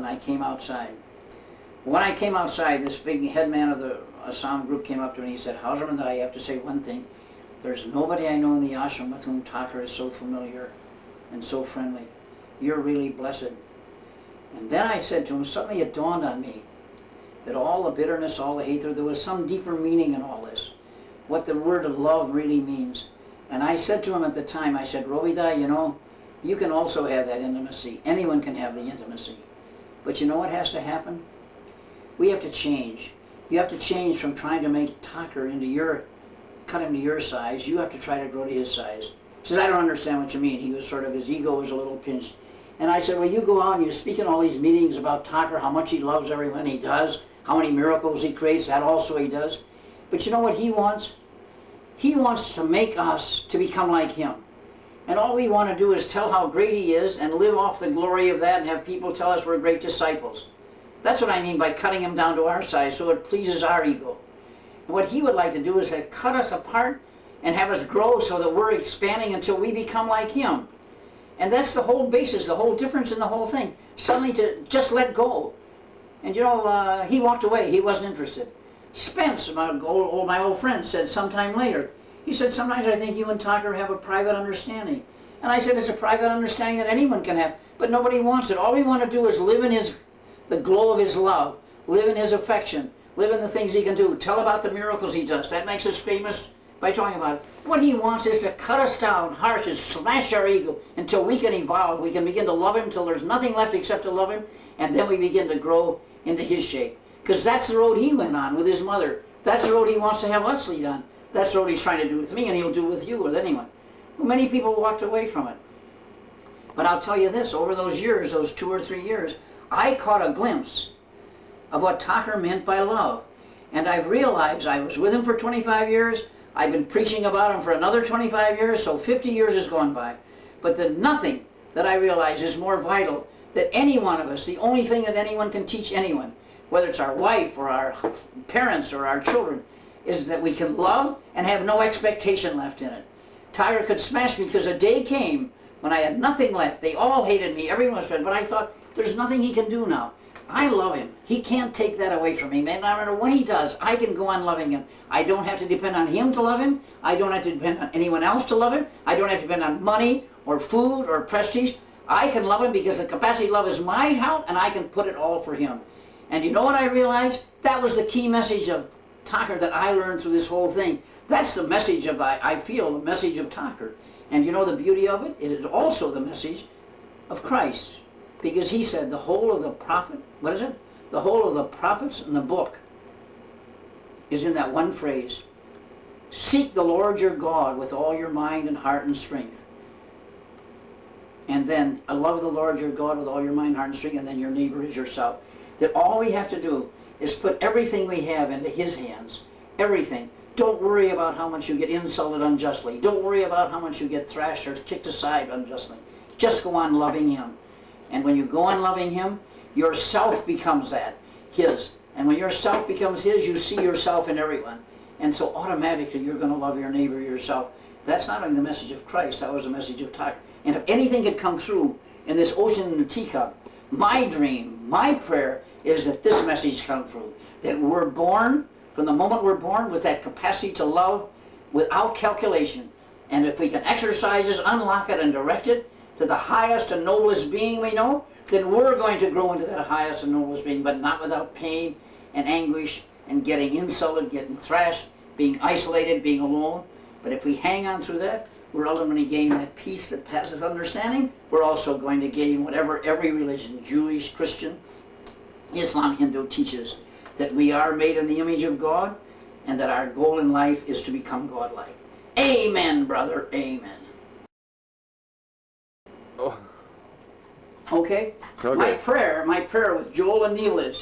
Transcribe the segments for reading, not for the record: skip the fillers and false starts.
and I came outside. When I came outside, this big head man of the Assam group came up to me and he said, Hauserman, I have to say one thing. There's nobody I know in the ashram with whom Thakur is so familiar and so friendly. You're really blessed. And then I said to him, suddenly it dawned on me that all the bitterness, all the hatred, there was some deeper meaning in all this. What the word of love really means. And I said to him at the time, I said, Rovida, you know, you can also have that intimacy. Anyone can have the intimacy. But you know what has to happen? We have to change. You have to change from trying to make Thakur cut him to your size. You have to try to grow to his size. He says, I don't understand what you mean. He was sort of, his ego was a little pinched. And I said, well, you go out and you speak in all these meetings about Thakur, how much he loves everyone he does, how many miracles he creates, that also he does. But you know what he wants? He wants to make us to become like him. And all we want to do is tell how great he is and live off the glory of that and have people tell us we're great disciples. That's what I mean by cutting him down to our size so it pleases our ego. And what he would like to do is to cut us apart and have us grow so that we're expanding until we become like him. And that's the whole basis, the whole difference in the whole thing. Suddenly to just let go. And you know, he walked away. He wasn't interested. Spence, my old friend, said sometime later, he said, sometimes I think you and Thakur have a private understanding. And I said, it's a private understanding that anyone can have, but nobody wants it. All we want to do is live in the glow of his love, live in his affection, live in the things he can do, tell about the miracles he does. That makes us famous by talking about it. What he wants is to cut us down, harshes, smash our ego until we can evolve. We can begin to love him until there's nothing left except to love him, and then we begin to grow into his shape. Because that's the road he went on with his mother. That's the road he wants to have us lead on. That's the road he's trying to do with me, and he'll do with you, with anyone. Well, many people walked away from it. But I'll tell you this, over those years, those 2 or 3 years, I caught a glimpse of what Thakur meant by love. And I've realized I was with him for 25 years, I've been preaching about him for another 25 years, so 50 years has gone by. But the nothing that I realize is more vital than any one of us, the only thing that anyone can teach anyone, whether it's our wife or our parents or our children, is that we can love and have no expectation left in it. Thakur could smash me because a day came when I had nothing left. They all hated me, everyone was friend, but I thought, there's nothing he can do now. I love him. He can't take that away from me, man. No matter what he does, I can go on loving him. I don't have to depend on him to love him. I don't have to depend on anyone else to love him. I don't have to depend on money or food or prestige. I can love him because the capacity to love is mine out, and I can put it all for him. And you know what I realized? That was the key message of Thakur that I learned through this whole thing. That's the message of, I feel, the message of Thakur. And you know the beauty of it? It is also the message of Christ. Because he said the whole of the prophet, what is it? The whole of the prophets in the book is in that one phrase. Seek the Lord your God with all your mind and heart and strength. And then love the Lord your God with all your mind, heart and strength, and then your neighbor is yourself. That all we have to do is put everything we have into his hands. Everything. Don't worry about how much you get insulted unjustly. Don't worry about how much you get thrashed or kicked aside unjustly. Just go on loving him. And when you go on loving him, yourself becomes that, his. And when yourself becomes his, you see yourself in everyone. And so automatically you're going to love your neighbor yourself. That's not only the message of Christ, that was the message of Thakur. And if anything could come through in this ocean in the teacup, my dream, my prayer is that this message come through. That we're born, from the moment we're born, with that capacity to love without calculation. And if we can exercise it, unlock it, and direct it to the highest and noblest being we know, then we're going to grow into that highest and noblest being, but not without pain and anguish and getting insulted, getting thrashed, being isolated, being alone. But if we hang on through that, we're ultimately gaining that peace that passeth understanding. We're also going to gain whatever every religion, Jewish, Christian, Islam, Hindu, teaches, that we are made in the image of God and that our goal in life is to become God-like. Amen, brother, amen. Oh. Okay? My prayer with Joel and Neil is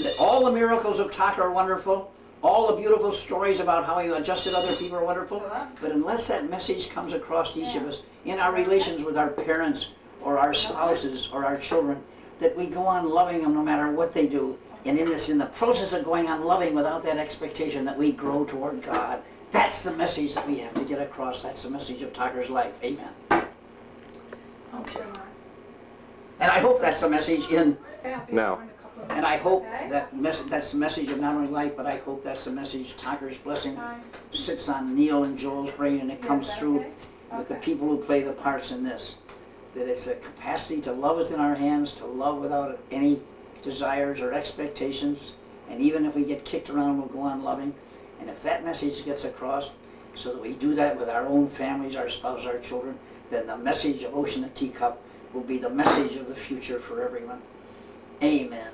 that all the miracles of Thakur are wonderful, all the beautiful stories about how he adjusted other people are wonderful, but unless that message comes across each of us in our relations with our parents or our spouses or our children, that we go on loving them no matter what they do, and in the process of going on loving without that expectation, that we grow toward God. That's the message that we have to get across. That's the message of Thakur's life. Amen. Okay. And I hope that's the message in, Now. and I hope that that's the message of not only life, but I hope that's the message Thakur's blessing sits on Neil and Joel's brain, and it comes through with the people who play the parts in this. That it's a capacity to love within our hands, to love without any desires or expectations, and even if we get kicked around, we'll go on loving. And if that message gets across, so that we do that with our own families, our spouses, our children, then the message of Ocean and Teacup will be the message of the future for everyone. Amen.